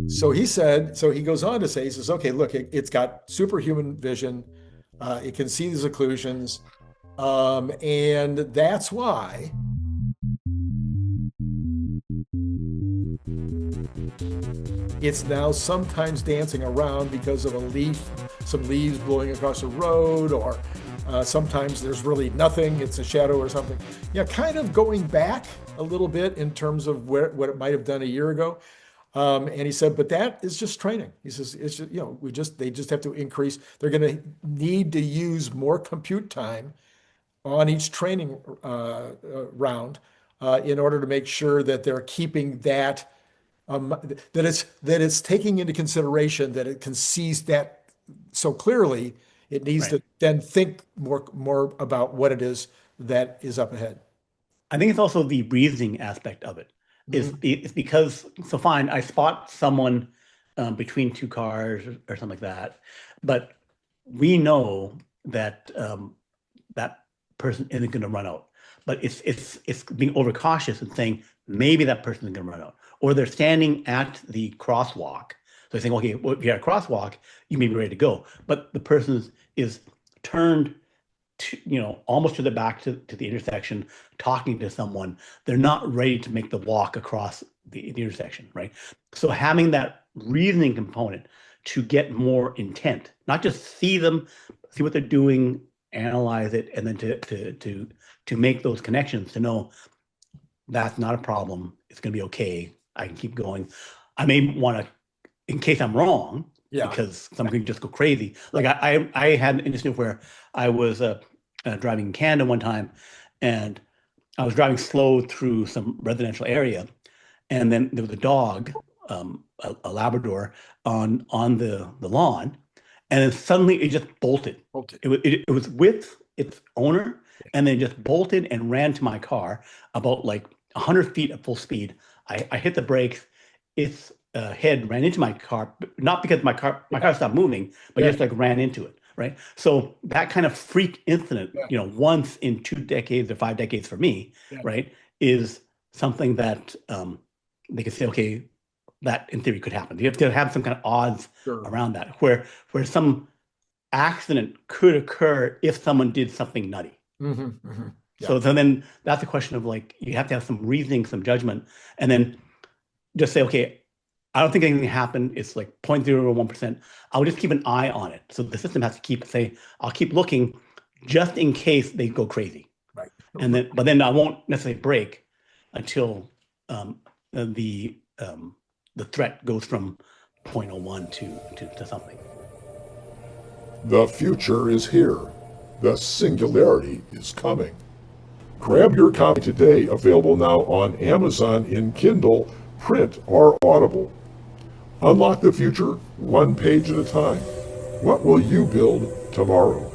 So he said, so he goes on to say, he says, okay, look, it's got superhuman vision. It can see these occlusions. And that's why it's now sometimes dancing around because of a leaf, some leaves blowing across a road, or sometimes there's really nothing, it's a shadow or something. Yeah, kind of going back a little bit in terms of what it might have done a year ago. And he said, but that is just training. He says, it's just, they just have to increase. They're going to need to use more compute time on each training round in order to make sure that they're keeping that, that it's taking into consideration that it can seize that so clearly. It needs Right. to then think more about what it is that is up ahead. I think it's also the reasoning aspect of it. Mhm. It's because, so fine, I spot someone between two cars or something like that, but we know that that person isn't going to run out. But it's being overcautious and saying maybe that person is going to run out, or they're standing at the crosswalk. So they're saying, okay, well, if you're at a crosswalk, you may be ready to go, but the person is turned to, almost to the back to the intersection, talking to someone. They're not ready to make the walk across the intersection, right? So having that reasoning component to get more intent, not just see them, see what they're doing, analyze it, and then to make those connections, to know that's not a problem. It's going to be okay. I can keep going. I may want to, in case I'm wrong, Yeah. because some can just go crazy. Like I had an incident where I was driving in Canada one time, and I was driving slow through some residential area, and then there was a dog, a Labrador, on the lawn, and then suddenly it just bolted. Okay. It was with its owner, and then just bolted and ran to my car about like 100 feet at full speed. I hit the brakes. Its head ran into my car, not because my car stopped moving, but Yeah. just like ran into it. Right. So that kind of freak incident, Yeah. once in 2 decades or 5 decades for me, Yeah. right, is something that they could say, okay, that in theory could happen. You have to have some kind of odds Sure. around that, where some accident could occur if someone did something nutty. Yeah. So then that's a question of, like, you have to have some reasoning, some judgment, and then just say, okay, I don't think anything happened. It's like 0.01%. I'll just keep an eye on it. So the system has to I'll keep looking just in case they go crazy. Right. But then I won't necessarily break until the threat goes from 0.01 to something. The future is here. The singularity is coming. Grab your copy today, available now on Amazon in Kindle, print, or Audible. Unlock the future one page at a time. What will you build tomorrow?